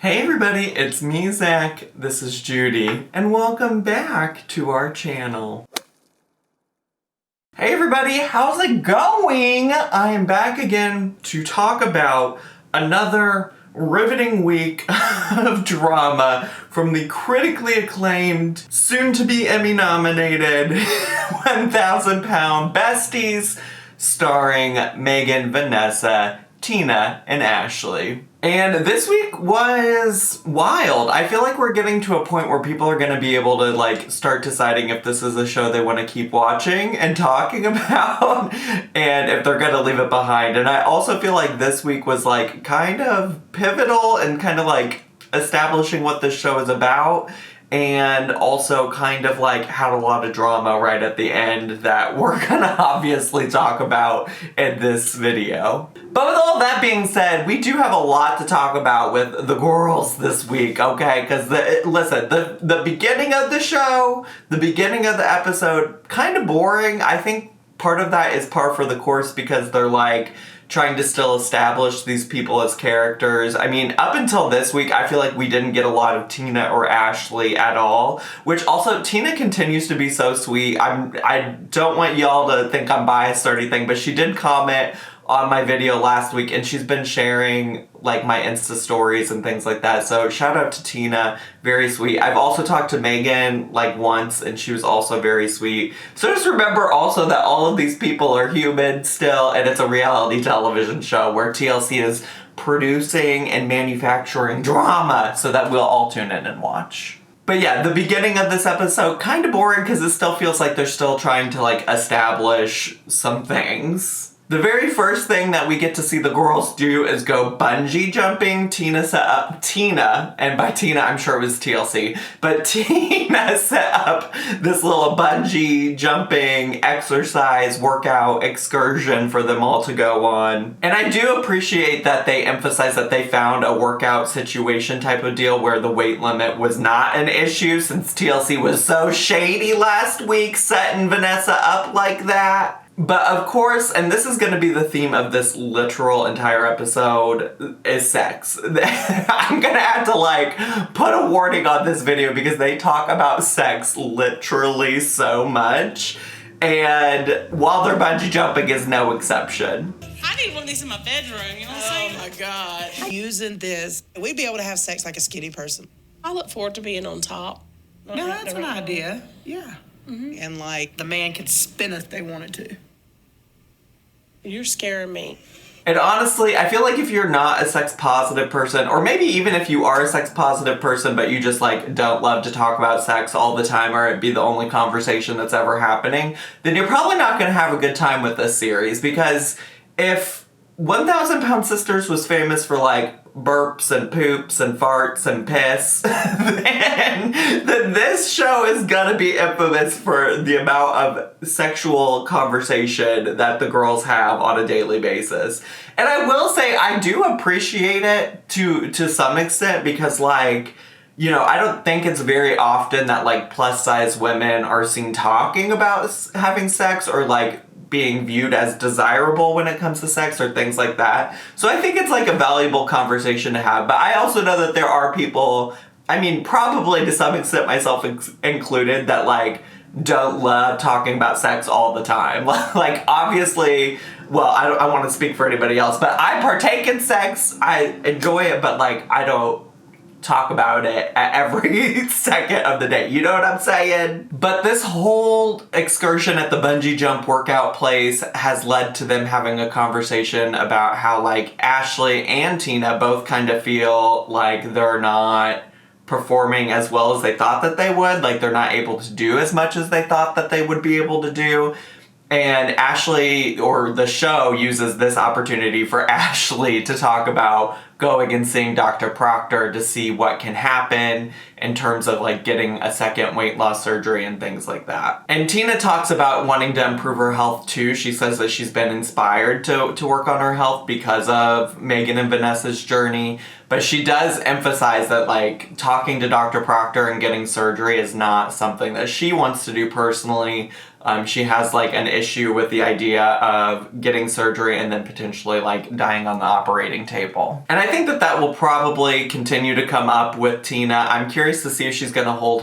Hey everybody, it's me, Zach, this is Judy, and welcome back to our channel. Hey everybody, how's it going? I am back again to talk about another riveting week of drama from the critically acclaimed, soon-to-be Emmy-nominated 1,000 Pound Besties, starring Megan, Vanessa, Tina, and Ashley. And this week was wild. I feel like we're getting to a point where people are going to be able to start deciding if this is a show they want to keep watching and talking about and if they're going to leave it behind. And I also feel like this week was kind of pivotal and kind of establishing what this show is about. And also kind of had a lot of drama right at the end that we're gonna obviously talk about in this video. But with all that being said, we do have a lot to talk about with the girls this week, okay? Because the beginning of the show, the beginning of the episode, kind of boring. I think part of that is par for the course because they're trying to still establish these people as characters. I mean, up until this week, I feel like we didn't get a lot of Tina or Ashley at all, which also, Tina continues to be so sweet. I don't want y'all to think I'm biased or anything, but she did comment on my video last week, and she's been sharing my Insta stories and things like that. So shout out to Tina, very sweet. I've also talked to Megan once, and she was also very sweet. So just remember also that all of these people are human still, and it's a reality television show where TLC is producing and manufacturing drama so that we'll all tune in and watch. But yeah, the beginning of this episode, kind of boring because it still feels like they're still trying to establish some things. The very first thing that we get to see the girls do is go bungee jumping. Tina, and by Tina I'm sure it was TLC, but Tina set up this little bungee jumping exercise workout excursion for them all to go on. And I do appreciate that they emphasize that they found a workout situation type of deal where the weight limit was not an issue, since TLC was so shady last week setting Vanessa up like that. But of course, and this is going to be the theme of this literal entire episode, is sex. I'm going to have to put a warning on this video because they talk about sex literally so much. And while they're bungee jumping is no exception. I need one of these in my bedroom, you know what I'm saying? Oh my God. Using this, we'd be able to have sex like a skinny person. I look forward to being on top. No, that's an idea. Yeah. Mm-hmm. And the man could spin if they wanted to. You're scaring me. And honestly, I feel like if you're not a sex positive person, or maybe even if you are a sex positive person, but you just don't love to talk about sex all the time, or it be the only conversation that's ever happening, then you're probably not going to have a good time with this series. Because if 1,000 Pound Sisters was famous for burps and poops and farts and piss, then this show is gonna be infamous for the amount of sexual conversation that the girls have on a daily basis. And I will say I do appreciate it to some extent because I don't think it's very often that plus size women are seen talking about having sex or being viewed as desirable when it comes to sex or things like that. So I think it's a valuable conversation to have. But I also know that there are people, I mean, probably to some extent myself included, that don't love talking about sex all the time. Obviously, well, I don't want to speak for anybody else, but I partake in sex. I enjoy it, but I don't talk about it at every second of the day. You know what I'm saying? But this whole excursion at the bungee jump workout place has led to them having a conversation about how Ashley and Tina both kind of feel they're not performing as well as they thought that they would. They're not able to do as much as they thought that they would be able to do. And Ashley, or the show, uses this opportunity for Ashley to talk about going and seeing Dr. Proctor to see what can happen in terms of getting a second weight loss surgery and things like that. And Tina talks about wanting to improve her health too. She says that she's been inspired to work on her health because of Megan and Vanessa's journey. But she does emphasize that talking to Dr. Proctor and getting surgery is not something that she wants to do personally. She has like an issue with the idea of getting surgery and then potentially like dying on the operating table. And I think that that will probably continue to come up with Tina. I'm curious to see if she's gonna hold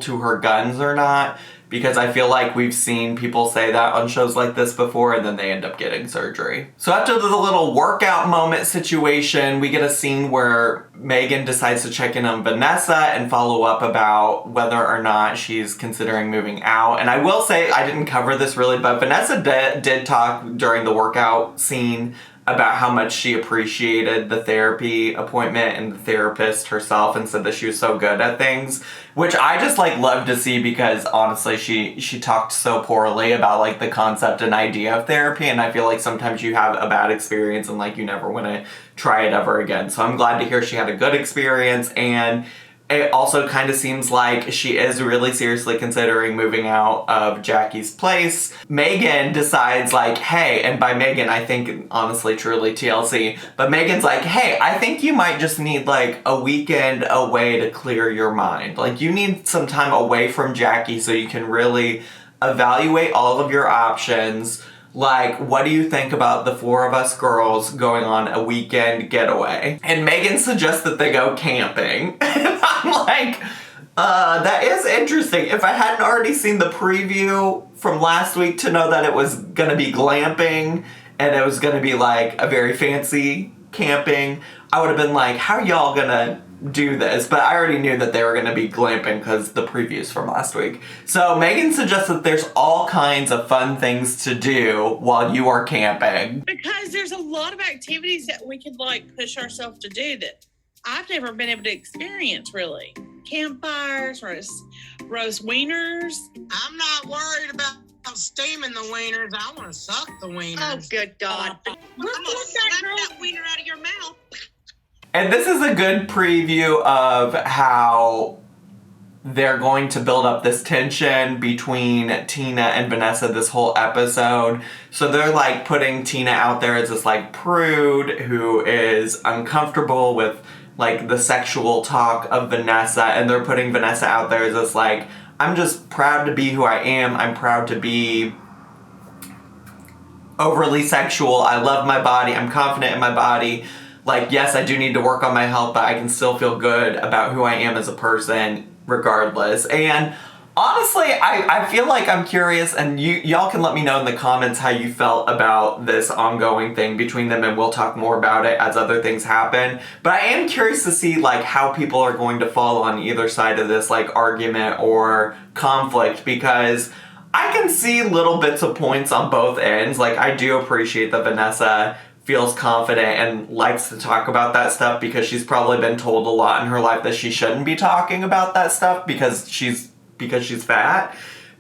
to her guns or not, because I feel like we've seen people say that on shows like this before and then they end up getting surgery. So after the little workout moment situation, we get a scene where Megan decides to check in on Vanessa and follow up about whether or not she's considering moving out. And I will say, I didn't cover this really, but Vanessa did talk during the workout scene about how much she appreciated the therapy appointment and the therapist herself, and said that she was so good at things, which I just like love to see, because honestly she talked so poorly about like the concept and idea of therapy, and I feel like sometimes you have a bad experience and like you never want to try it ever again. So I'm glad to hear she had a good experience, and it also kind of seems like she is really seriously considering moving out of Jackie's place. Megan decides like, hey, and by Megan, I think honestly, truly TLC, but Megan's like, hey, I think you might just need like a weekend away to clear your mind. Like you need some time away from Jackie so you can really evaluate all of your options. Like, what do you think about the four of us girls going on a weekend getaway? And Megan suggests that they go camping. And I'm like, that is interesting. If I hadn't already seen the preview from last week to know that it was gonna be glamping and it was gonna be like a very fancy camping, I would have been like, how are y'all gonna do this? But I already knew that they were going to be glamping because the previews from last week. So Megan suggests that there's all kinds of fun things to do while you are camping. Because there's a lot of activities that we could like push ourselves to do that I've never been able to experience really. Campfires, roast wieners. I'm not worried about steaming the wieners. I want to suck the wieners. Oh, good God. I'm going to slap that wiener out of your mouth. And this is a good preview of how they're going to build up this tension between Tina and Vanessa this whole episode. So they're like putting Tina out there as this like prude who is uncomfortable with like the sexual talk of Vanessa, and they're putting Vanessa out there as this like, I'm just proud to be who I am. I'm proud to be overly sexual. I love my body. I'm confident in my body. Like, yes, I do need to work on my health, but I can still feel good about who I am as a person regardless. And honestly, I feel like I'm curious, and y'all can let me know in the comments how you felt about this ongoing thing between them, and we'll talk more about it as other things happen. But I am curious to see like how people are going to fall on either side of this like argument or conflict, because I can see little bits of points on both ends. Like, I do appreciate that Vanessa feels confident and likes to talk about that stuff, because she's probably been told a lot in her life that she shouldn't be talking about that stuff because she's fat.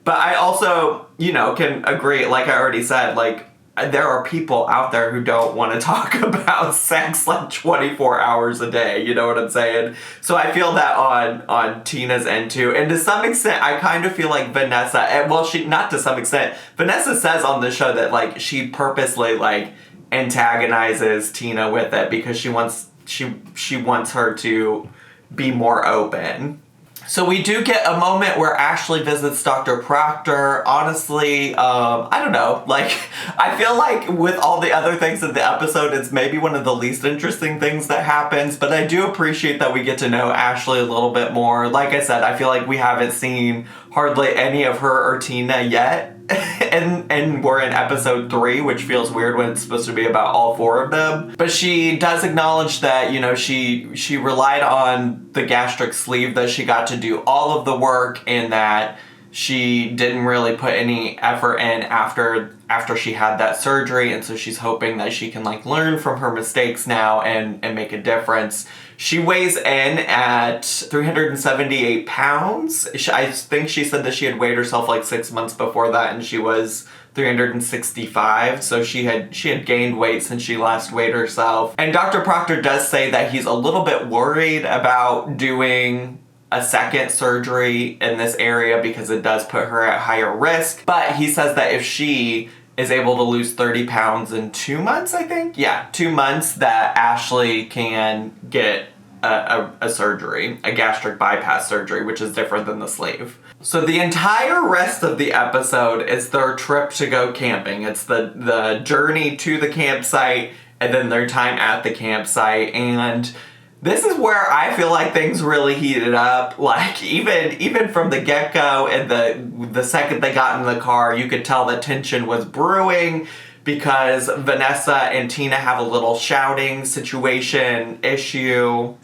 But I also, can agree, like I already said, like, there are people out there who don't want to talk about sex like 24 hours a day, you know what I'm saying? So I feel that on Tina's end too. And to some extent, I kind of feel like Vanessa, well, not to some extent, Vanessa says on the show that like she purposely like antagonizes Tina with it because she wants her to be more open. So we do get a moment where Ashley visits Dr. Proctor. Honestly, I don't know. Like, I feel like with all the other things in the episode, it's maybe one of the least interesting things that happens. But I do appreciate that we get to know Ashley a little bit more. Like I said, I feel like we haven't seen hardly any of her or Tina yet. and we're in episode 3, which feels weird when it's supposed to be about all 4 of them. But she does acknowledge that, she relied on the gastric sleeve, that she got to do all of the work, and that she didn't really put any effort in after she had that surgery. And so she's hoping that she can like learn from her mistakes now and make a difference. She weighs in at 378 pounds. I think she said that she had weighed herself like 6 months before that, and she was 365. So she had gained weight since she last weighed herself. And Dr. Proctor does say that he's a little bit worried about doing a second surgery in this area because it does put her at higher risk. But he says that if she is able to lose 30 pounds in 2 months, I think? Yeah, 2 months, that Ashley can get a surgery, a gastric bypass surgery, which is different than the sleeve. So the entire rest of the episode is their trip to go camping. It's the journey to the campsite and then their time at the campsite. And this is where I feel like things really heated up. Like even from the get-go and the second they got in the car, you could tell the tension was brewing because Vanessa and Tina have a little shouting situation issue.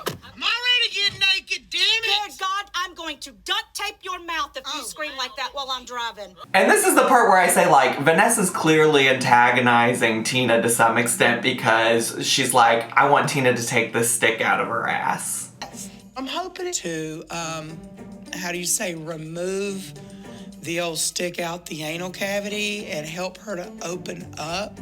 I'm already getting naked, damn it! Dear God, I'm going to duct tape your mouth if you scream like that while I'm driving. And this is the part where I say, like, Vanessa's clearly antagonizing Tina to some extent because she's like, I want Tina to take this stick out of her ass. I'm hoping to, how do you say, remove the old stick out the anal cavity and help her to open up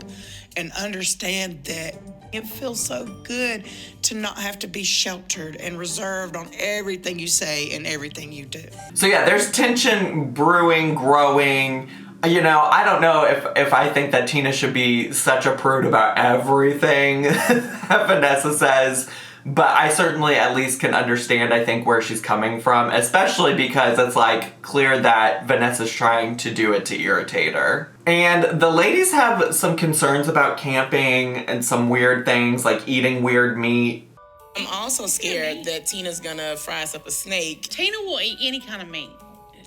and understand that it feels so good to not have to be sheltered and reserved on everything you say and everything you do. So yeah, there's tension brewing, growing. You know, I don't know if I think that Tina should be such a prude about everything that Vanessa says, but I certainly at least can understand, I think, where she's coming from, especially because it's like clear that Vanessa's trying to do it to irritate her. And the ladies have some concerns about camping and some weird things like eating weird meat. I'm also scared that Tina's gonna fry us up a snake. Tina will eat any kind of meat.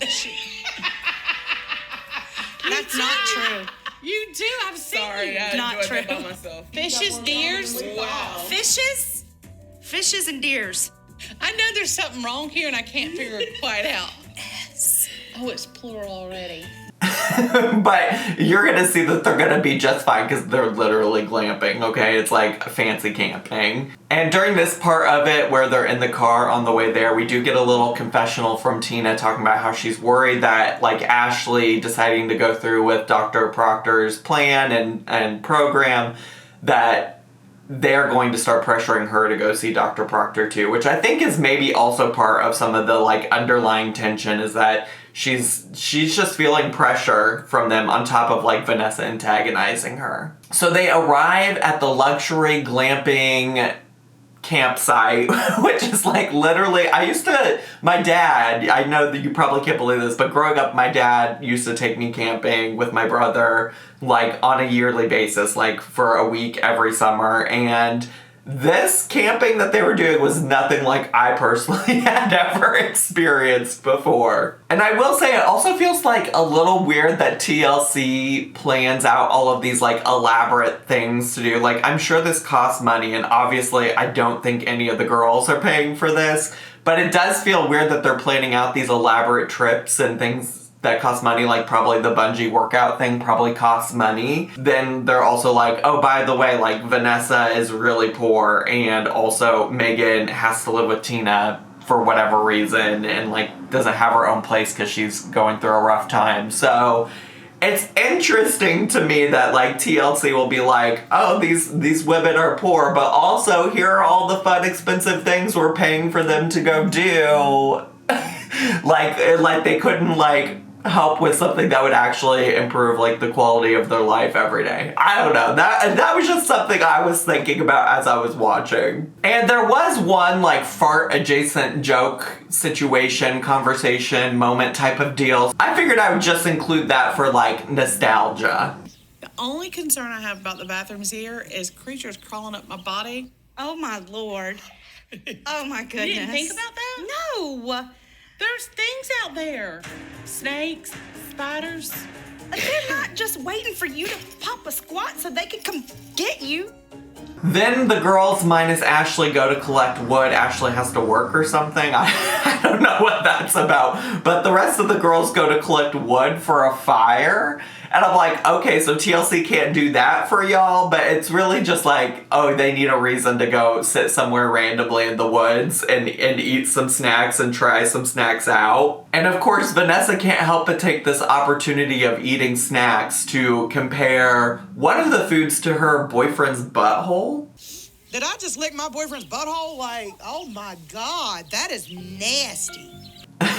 That's not true. You do. I've seen Sorry, you. I Not enjoyed that true. by myself. Fishes, deers. Wow. Fishes and deers. I know there's something wrong here and I can't figure it quite out. Yes. Oh, it's plural already. But you're gonna see that they're gonna be just fine because they're literally glamping, okay? It's like fancy camping. And during this part of it where they're in the car on the way there, we do get a little confessional from Tina talking about how she's worried that like Ashley deciding to go through with Dr. Proctor's plan and program, that they're going to start pressuring her to go see Dr. Proctor too, which I think is maybe also part of some of the like underlying tension is that she's just feeling pressure from them on top of like Vanessa antagonizing her. So they arrive at the luxury glamping campsite, which is like literally, my dad, I know that you probably can't believe this, but growing up, my dad used to take me camping with my brother, like on a yearly basis, like for a week every summer, and this camping that they were doing was nothing like I personally had ever experienced before. And I will say it also feels like a little weird that TLC plans out all of these like elaborate things to do. Like I'm sure this costs money and obviously I don't think any of the girls are paying for this, but it does feel weird that they're planning out these elaborate trips and things that cost money, like probably the bungee workout thing probably costs money. Then they're also like, oh, by the way, like Vanessa is really poor and also Megan has to live with Tina for whatever reason and like doesn't have her own place because she's going through a rough time. So it's interesting to me that like TLC will be like, oh, these women are poor, but also here are all the fun, expensive things we're paying for them to go do. like they couldn't like help with something that would actually improve like the quality of their life every day. I don't know. That was just something I was thinking about as I was watching. And there was one like fart adjacent joke situation, conversation, moment type of deal. I figured I would just include that for like nostalgia. The only concern I have about the bathrooms here is creatures crawling up my body. Oh my Lord. Oh my goodness. You didn't think about that? No. There's things out there. Snakes, spiders. They're not just waiting for you to pop a squat so they can come get you. Then the girls minus Ashley go to collect wood. Ashley has to work or something. I don't know what that's about. But the rest of the girls go to collect wood for a fire. And I'm like, okay, so TLC can't do that for y'all, but it's really just like, oh, they need a reason to go sit somewhere randomly in the woods and eat some snacks and try some snacks out. And of course, Vanessa can't help but take this opportunity of eating snacks to compare one of the foods to her boyfriend's butthole. Did I just lick my boyfriend's butthole? Like, oh my God, that is nasty.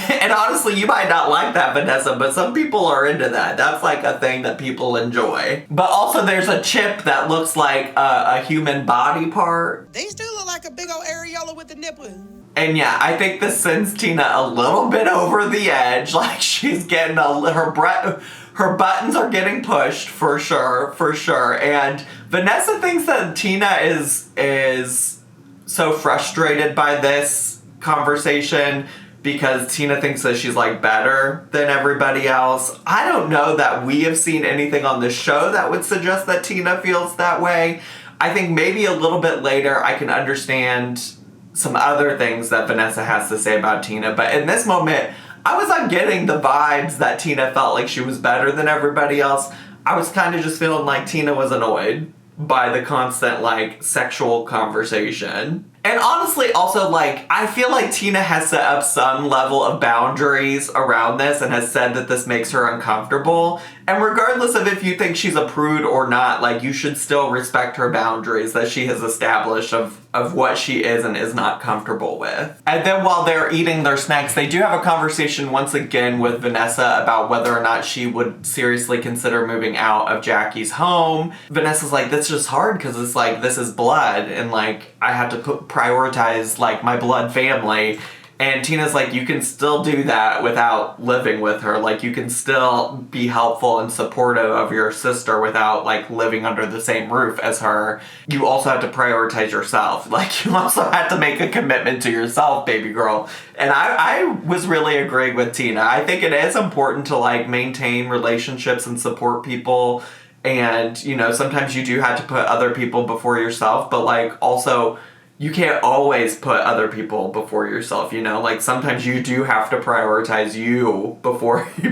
And honestly, you might not like that, Vanessa, but some people are into that. That's like a thing that people enjoy. But also there's a chip that looks like a human body part. These do look like a big old areola with a nipple. And yeah, I think this sends Tina a little bit over the edge. Like she's getting her buttons are getting pushed for sure. And Vanessa thinks that Tina is so frustrated by this conversation because Tina thinks that she's like better than everybody else. I don't know that we have seen anything on the show that would suggest that Tina feels that way. I think maybe a little bit later I can understand some other things that Vanessa has to say about Tina, but in this moment, I was not getting the vibes that Tina felt like she was better than everybody else. I was kind of just feeling like Tina was annoyed by the constant, like, sexual conversation. And honestly, also, like, I feel like Tina has set up some level of boundaries around this and has said that this makes her uncomfortable. And regardless of if you think she's a prude or not, like, you should still respect her boundaries that she has established of what she is and is not comfortable with. And then while they're eating their snacks, they do have a conversation once again with Vanessa about whether or not she would seriously consider moving out of Jackie's home. Vanessa's like, that's just hard because it's like, this is blood and like, I have to prioritize like my blood family. And Tina's like, you can still do that without living with her. Like, you can still be helpful and supportive of your sister without, like, living under the same roof as her. You also have to prioritize yourself. Like, you also have to make a commitment to yourself, baby girl. And I was really agreeing with Tina. I think it is important to, like, maintain relationships and support people. And, you know, sometimes you do have to put other people before yourself. But, like, also, you can't always put other people before yourself, you know? Like, sometimes you do have to prioritize you before you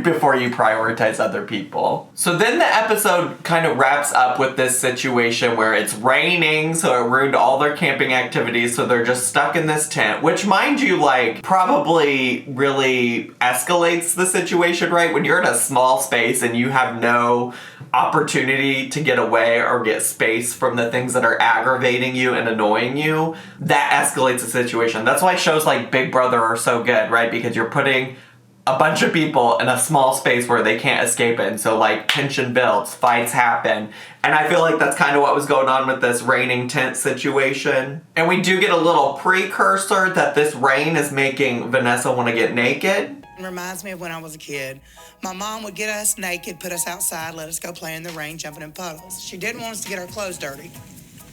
prioritize other people. So then the episode kind of wraps up with this situation where it's raining, so it ruined all their camping activities, so they're just stuck in this tent, which, mind you, like, probably really escalates the situation, right? When you're in a small space and you have no opportunity to get away or get space from the things that are aggravating you and annoying you, that escalates the situation. That's why shows like Big Brother are so good, right? Because you're putting a bunch of people in a small space where they can't escape it. And so like tension builds, fights happen. And I feel like that's kind of what was going on with this raining tent situation. And we do get a little precursor that this rain is making Vanessa want to get naked. It reminds me of when I was a kid. My mom would get us naked, put us outside, let us go play in the rain, jumping in puddles. She didn't want us to get our clothes dirty.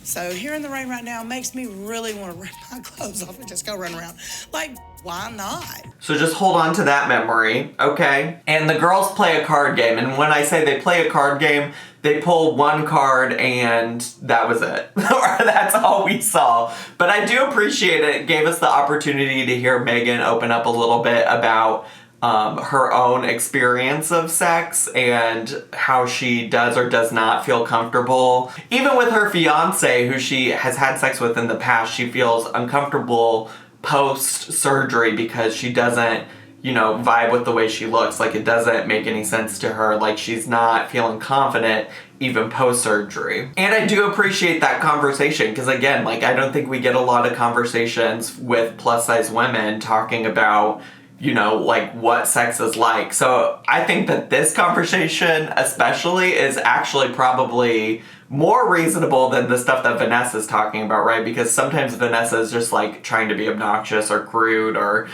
So here in the rain right now makes me really want to rip my clothes off and just go run around. Like, why not? So just hold on to that memory, okay? And the girls play a card game. And when I say they play a card game, they pull one card and that was it. Or that's all we saw. But I do appreciate it. It gave us the opportunity to hear Megan open up a little bit about her own experience of sex and how she does or does not feel comfortable. Even with her fiance, who she has had sex with in the past, she feels uncomfortable post-surgery because she doesn't, you know, vibe with the way she looks. Like, it doesn't make any sense to her. Like, she's not feeling confident even post-surgery. And I do appreciate that conversation because, again, like, I don't think we get a lot of conversations with plus-size women talking about, you know, like what sex is like. So I think that this conversation especially is actually probably more reasonable than the stuff that Vanessa's talking about, right? Because sometimes Vanessa is just like trying to be obnoxious or crude or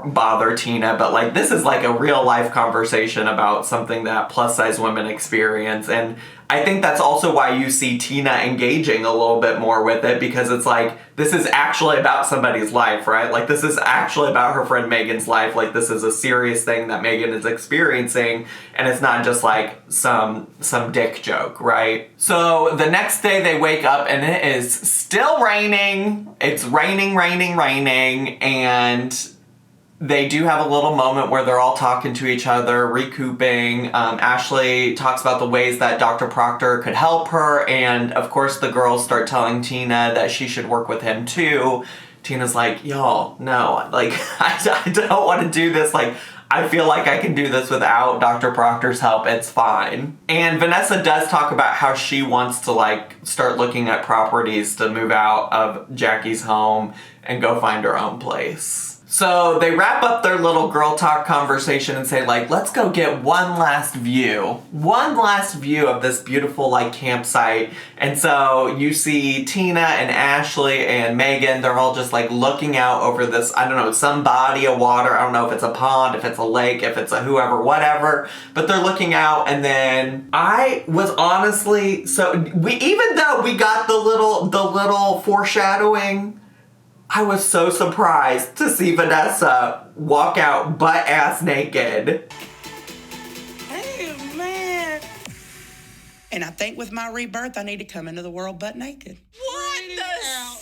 bother Tina, but like this is like a real life conversation about something that plus size women experience. And I think that's also why you see Tina engaging a little bit more with it, because it's like, this is actually about somebody's life, right? Like, this is actually about her friend Megan's life. Like, this is a serious thing that Megan is experiencing, and it's not just like some dick joke, right? So the next day they wake up and it is still raining. It's raining, and they do have a little moment where they're all talking to each other, recouping. Ashley talks about the ways that Dr. Proctor could help her, and of course the girls start telling Tina that she should work with him too. Tina's like, y'all, no, like, I don't want to do this. Like, I feel like I can do this without Dr. Proctor's help. It's fine. And Vanessa does talk about how she wants to, like, start looking at properties to move out of Jackie's home and go find her own place. So they wrap up their little girl talk conversation and say, like, let's go get one last view of this beautiful, like, campsite. And so you see Tina and Ashley and Megan, they're all just, like, looking out over this, I don't know, some body of water. I don't know if it's a pond, if it's a lake, if it's a whoever, whatever. But they're looking out, and then I was honestly, even though we got the little foreshadowing, I was so surprised to see Vanessa walk out butt-ass naked. Hey, man. And I think with my rebirth, I need to come into the world butt naked. What the?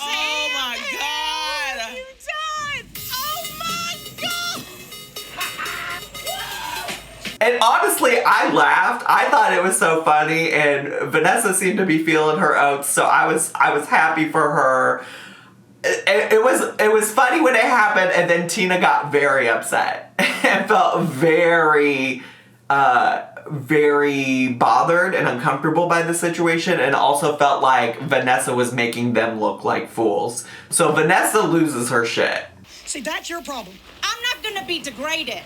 Oh my God! You done? Oh my God! And honestly, I laughed. I thought it was so funny, and Vanessa seemed to be feeling her oats, so I was happy for her. It was funny when it happened, and then Tina got very upset and felt very bothered and uncomfortable by the situation, and also felt like Vanessa was making them look like fools. So Vanessa loses her shit. See, that's your problem. I'm not gonna be degraded.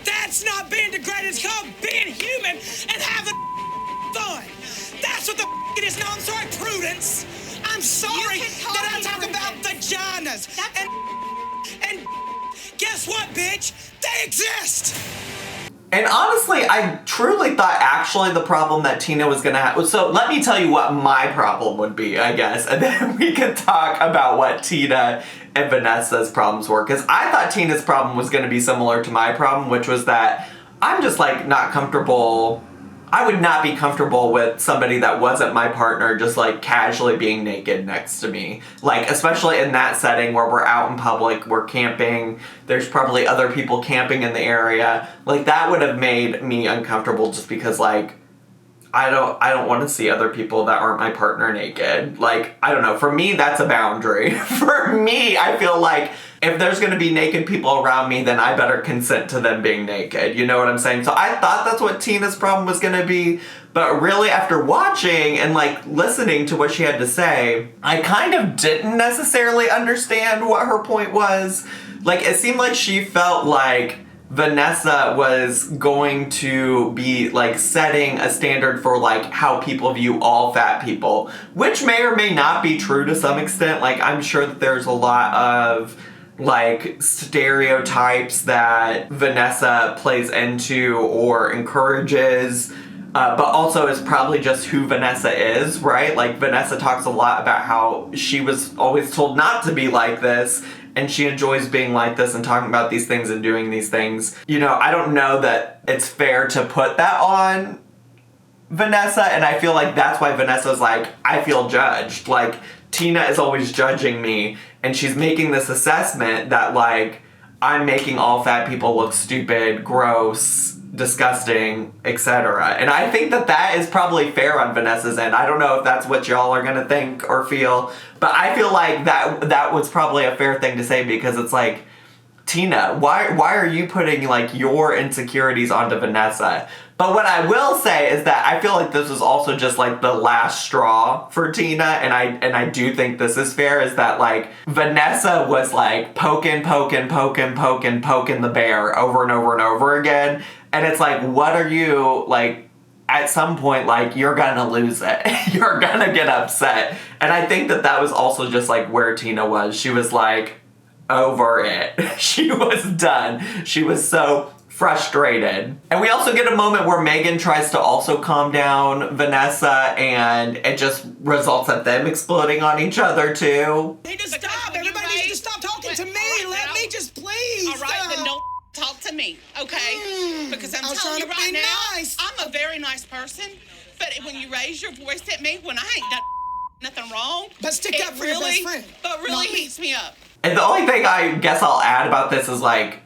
That's not being degraded. It's called being human and having fun. That's what the it is. No, I'm sorry, Prudence. I'm sorry that I talk about vaginas. And guess what, bitch? They exist. And honestly, I truly thought actually the problem that Tina was gonna have. So let me tell you what my problem would be, I guess, and then we can talk about what Tina and Vanessa's problems were. Because I thought Tina's problem was gonna be similar to my problem, which was that I'm just like not comfortable. I would not be comfortable with somebody that wasn't my partner just like casually being naked next to me. Like, especially in that setting where we're out in public, we're camping, there's probably other people camping in the area. Like, that would have made me uncomfortable just because, like, I don't want to see other people that aren't my partner naked. Like, I don't know. For me, that's a boundary. For me, I feel like if there's going to be naked people around me, then I better consent to them being naked. You know what I'm saying? So I thought that's what Tina's problem was going to be. But really, after watching and, like, listening to what she had to say, I kind of didn't necessarily understand what her point was. Like, it seemed like she felt like Vanessa was going to be, like, setting a standard for, like, how people view all fat people, which may or may not be true to some extent. Like, I'm sure that there's a lot of, like, stereotypes that Vanessa plays into or encourages, but also is probably just who Vanessa is, right? Like, Vanessa talks a lot about how she was always told not to be like this, and she enjoys being like this and talking about these things and doing these things. You know, I don't know that it's fair to put that on Vanessa, and I feel like that's why Vanessa's like, I feel judged. Like, Tina is always judging me, and she's making this assessment that, like, I'm making all fat people look stupid, gross, disgusting, etc. And I think that that is probably fair on Vanessa's end. I don't know if that's what y'all are gonna think or feel, but I feel like that was probably a fair thing to say, because it's like, Tina, why are you putting, like, your insecurities onto Vanessa? But what I will say is that I feel like this was also just, like, the last straw for Tina, and I do think this is fair, is that, like, Vanessa was, like, poking the bear over and over and over again, and it's like, what are you, like, at some point, like, you're gonna lose it. You're gonna get upset. And I think that was also just, like, where Tina was. She was, like, over it. She was done. She was so frustrated. And we also get a moment where Megan tries to also calm down Vanessa, and it just results in them exploding on each other too. They need to stop. Everybody needs to stop talking to me. Let me just please. All right, then don't talk to me, okay? Because I'm telling you right now, nice. I'm a very nice person, but when you raise your voice at me when I ain't done nothing wrong, but stick up for your best friend. But really heats me up. And the only thing I guess I'll add about this is, like,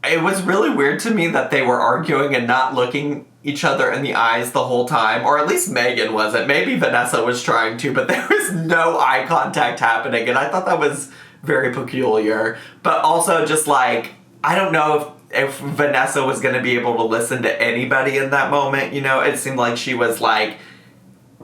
it was really weird to me that they were arguing and not looking each other in the eyes the whole time, or at least Megan wasn't. Maybe Vanessa was trying to, but there was no eye contact happening, and I thought that was very peculiar. But also just, like, I don't know if Vanessa was going to be able to listen to anybody in that moment, you know? It seemed like she was, like,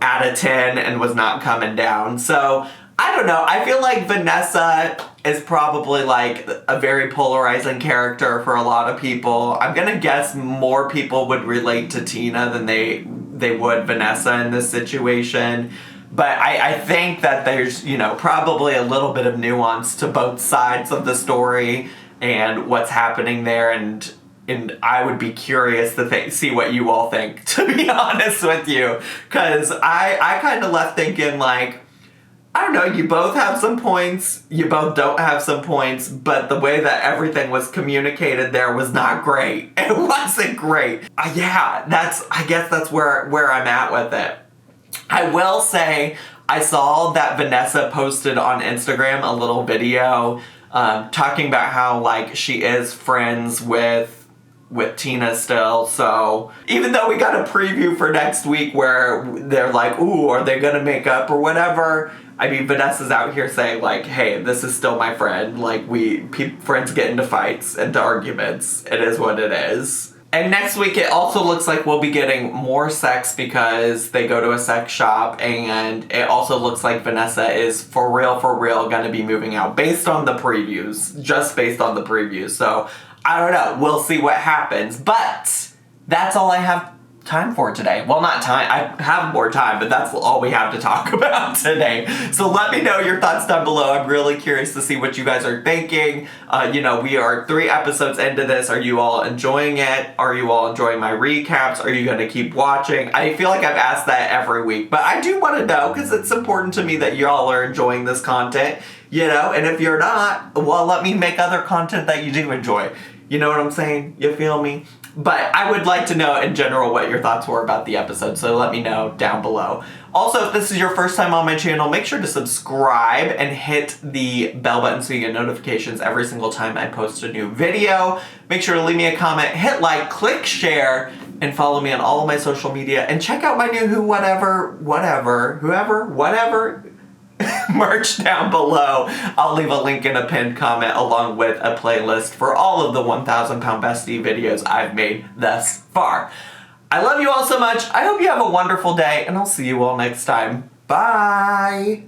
at a 10 and was not coming down. So I don't know. I feel like Vanessa is probably like a very polarizing character for a lot of people. I'm gonna guess more people would relate to Tina than they would Vanessa in this situation. But I think that there's, you know, probably a little bit of nuance to both sides of the story and what's happening there, and I would be curious to see what you all think, to be honest with you. Because I kind of left thinking, like, I don't know, you both have some points, you both don't have some points, but the way that everything was communicated there was not great. It wasn't great. Yeah, I guess that's where I'm at with it. I will say, I saw that Vanessa posted on Instagram a little video talking about how, like, she is friends with Tina still. So even though we got a preview for next week where they're like, ooh, are they gonna make up or whatever? I mean, Vanessa's out here saying, like, hey, this is still my friend. Like, friends get into fights, into arguments. It is what it is. And next week, it also looks like we'll be getting more sex because they go to a sex shop, and it also looks like Vanessa is for real gonna be moving out based on the previews, just based on the previews. So, I don't know, we'll see what happens, but that's all I have time for today. Well, not time, I have more time, but that's all we have to talk about today. So let me know your thoughts down below. I'm really curious to see what you guys are thinking. You know, we are 3 episodes into this. Are you all enjoying it? Are you all enjoying my recaps? Are you going to keep watching? I feel like I've asked that every week, but I do want to know because it's important to me that y'all are enjoying this content, you know, and if you're not, well, let me make other content that you do enjoy. You know what I'm saying? You feel me? But I would like to know in general what your thoughts were about the episode, so let me know down below. Also, if this is your first time on my channel, make sure to subscribe and hit the bell button so you get notifications every single time I post a new video. Make sure to leave me a comment, hit like, click share, and follow me on all of my social media. And check out my new whoever merch down below. I'll leave a link in a pinned comment along with a playlist for all of the 1,000 Pound Bestie videos I've made thus far. I love you all so much. I hope you have a wonderful day, and I'll see you all next time. Bye!